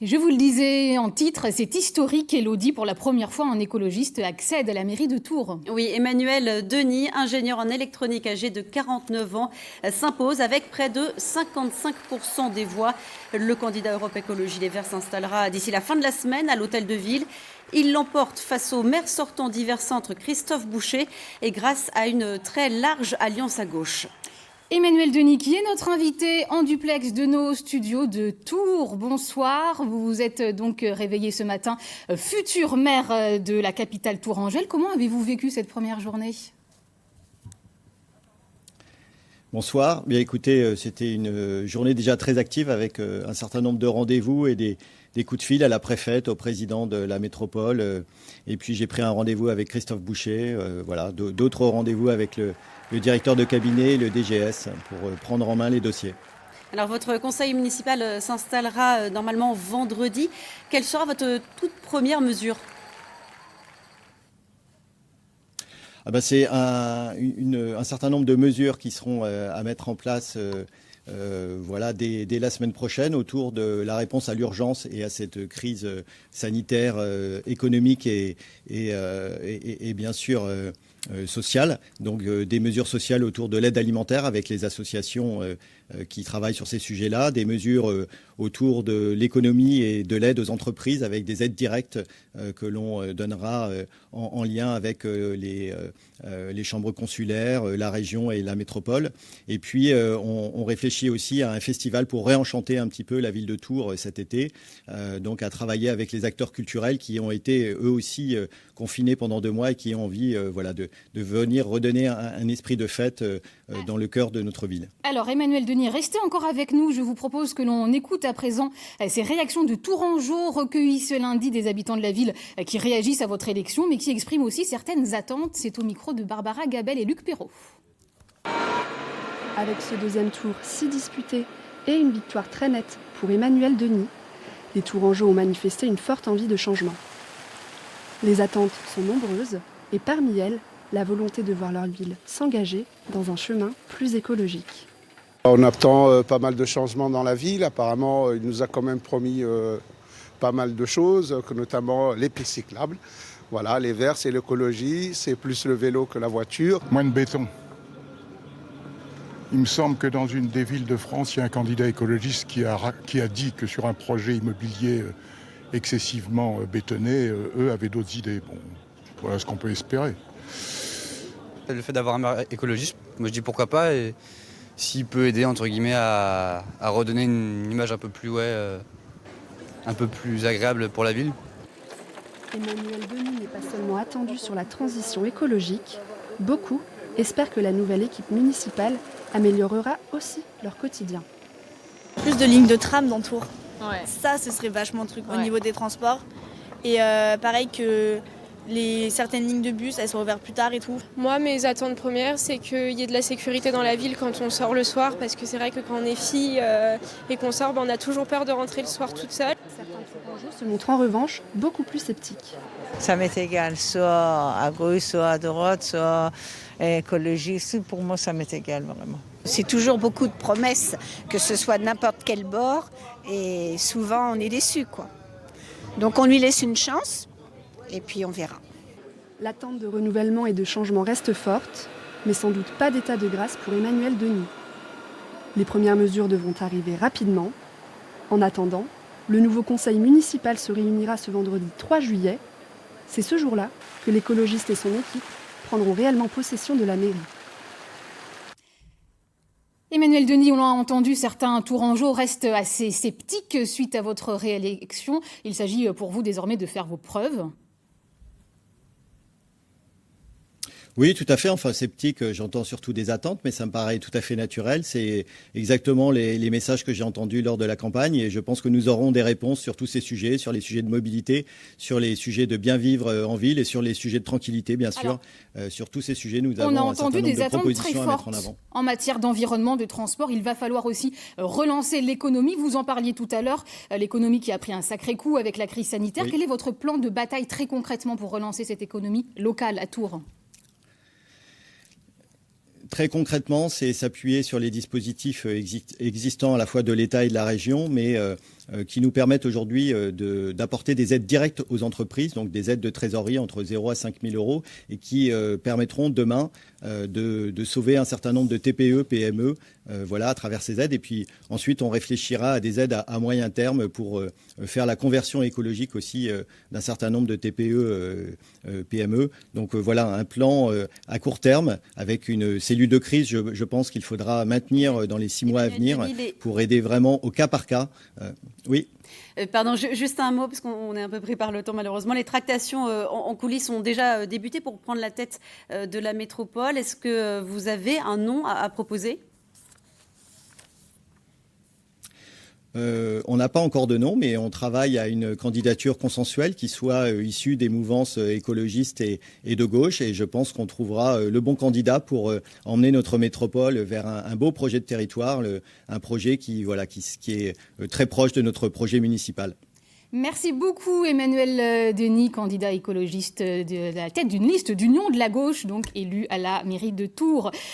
Je vous le disais en titre, c'est historique. Élodie, pour la première fois, un écologiste accède à la mairie de Tours. Oui, Emmanuel Denis, ingénieur en électronique âgé de 49 ans, s'impose avec près de 55% des voix. Le candidat Europe Écologie Les Verts s'installera d'ici la fin de la semaine à l'hôtel de ville. Il l'emporte face au maire sortant d'Hiver Centre, Christophe Boucher, et grâce à une très large alliance à gauche. Emmanuel Denis, qui est notre invité en duplex de nos studios de Tours. Bonsoir, vous vous êtes donc réveillé ce matin, futur maire de la capitale tourangelle. Comment avez-vous vécu cette première journée ? Bonsoir. Bien écoutez, c'était une journée déjà très active avec un certain nombre de rendez-vous et des coups de fil à la préfète, au président de la métropole. Et puis j'ai pris un rendez-vous avec Christophe Boucher, voilà, d'autres rendez-vous avec le directeur de cabinet et le DGS pour prendre en main les dossiers. Alors votre conseil municipal s'installera normalement vendredi. Quelle sera votre toute première mesure ? C'est un certain nombre de mesures qui seront à mettre en place dès la semaine prochaine autour de la réponse à l'urgence et à cette crise sanitaire, économique et bien sûr sociale. Donc des mesures sociales autour de l'aide alimentaire avec les associations qui travaillent sur ces sujets-là, des mesures autour de l'économie et de l'aide aux entreprises avec des aides directes que l'on donnera en lien avec les chambres consulaires, la région et la métropole. Et puis on réfléchit aussi à un festival pour réenchanter un petit peu la ville de Tours cet été, donc à travailler avec les acteurs culturels qui ont été eux aussi confinés pendant 2 mois et qui ont envie de venir redonner un esprit de fête dans le cœur de notre ville. Alors Emmanuel Denis, restez encore avec nous. Je vous propose que l'on écoute à présent ces réactions de Tourangeaux recueillies ce lundi des habitants de la ville qui réagissent à votre élection, mais qui expriment aussi certaines attentes. C'est au micro de Barbara Gabel et Luc Perrault. Avec ce deuxième tour si disputé et une victoire très nette pour Emmanuel Denis, les Tourangeaux ont manifesté une forte envie de changement. Les attentes sont nombreuses et parmi elles, la volonté de voir leur ville s'engager dans un chemin plus écologique. On attend pas mal de changements dans la ville. Apparemment, il nous a quand même promis pas mal de choses, notamment les pistes cyclables. Voilà, les Verts, c'est l'écologie, c'est plus le vélo que la voiture. Moins de béton. Il me semble que dans une des villes de France, il y a un candidat écologiste qui a dit que sur un projet immobilier excessivement bétonné, eux avaient d'autres idées. Bon, voilà ce qu'on peut espérer. Le fait d'avoir un maire écologiste, moi je dis pourquoi pas, et s'il peut aider entre guillemets à redonner une image un peu plus agréable pour la ville. Emmanuel Denis n'est pas seulement attendu sur la transition écologique, beaucoup espèrent que la nouvelle équipe municipale améliorera aussi leur quotidien. Plus de lignes de tram dans Tours. Ouais. Ça, ce serait vachement truc au niveau des transports. Et pareil que certaines lignes de bus, elles sont ouvertes plus tard et tout. Moi, mes attentes premières, c'est qu'il y ait de la sécurité dans la ville quand on sort le soir, parce que c'est vrai que quand on est fille et qu'on sort, on a toujours peur de rentrer le soir toute seule. Certains Tourangeaux se montrent en revanche beaucoup plus sceptiques. Ça m'est égal, soit à gauche, soit à droite, soit écologiste. Pour moi, ça m'est égal vraiment. C'est toujours beaucoup de promesses, que ce soit de n'importe quel bord, et souvent on est déçus, quoi. Donc on lui laisse une chance, et puis on verra. L'attente de renouvellement et de changement reste forte, mais sans doute pas d'état de grâce pour Emmanuel Denis. Les premières mesures devront arriver rapidement. En attendant, le nouveau conseil municipal se réunira ce vendredi 3 juillet. C'est ce jour-là que l'écologiste et son équipe prendront réellement possession de la mairie. Emmanuel Denis, on l'a entendu, certains Tourangeaux restent assez sceptiques suite à votre réélection. Il s'agit pour vous désormais de faire vos preuves. Oui, tout à fait. Enfin, sceptique, j'entends surtout des attentes, mais ça me paraît tout à fait naturel. C'est exactement les messages que j'ai entendus lors de la campagne et je pense que nous aurons des réponses sur tous ces sujets, sur les sujets de mobilité, sur les sujets de bien vivre en ville et sur les sujets de tranquillité, bien sûr. Sur tous ces sujets, nous avons un certain nombre de propositions à mettre en avant. En matière d'environnement, de transport, il va falloir aussi relancer l'économie. Vous en parliez tout à l'heure, l'économie qui a pris un sacré coup avec la crise sanitaire. Oui. Quel est votre plan de bataille très concrètement pour relancer cette économie locale à Tours ? Très concrètement, c'est s'appuyer sur les dispositifs existants à la fois de l'État et de la région, mais qui nous permettent aujourd'hui d'apporter des aides directes aux entreprises, donc des aides de trésorerie entre 0 à 5 000 euros, et qui permettront demain de sauver un certain nombre de TPE, PME, voilà, à travers ces aides. Et puis ensuite, on réfléchira à des aides à moyen terme pour faire la conversion écologique aussi d'un certain nombre de TPE, PME. Donc voilà, un plan à court terme avec une cellule de crise, je pense qu'il faudra maintenir dans les 6 mois à venir pour aider vraiment au cas par cas. Oui. Pardon, juste un mot, parce qu'on est un peu pris par le temps malheureusement. Les tractations en coulisses ont déjà débuté pour prendre la tête de la métropole. Est-ce que vous avez un nom à proposer ? On n'a pas encore de nom, mais on travaille à une candidature consensuelle qui soit issue des mouvances écologistes et de gauche. Et je pense qu'on trouvera le bon candidat pour emmener notre métropole vers un beau projet de territoire, un projet qui est très proche de notre projet municipal. Merci beaucoup Emmanuel Denis, candidat écologiste de la tête d'une liste d'Union de la gauche, donc élu à la mairie de Tours.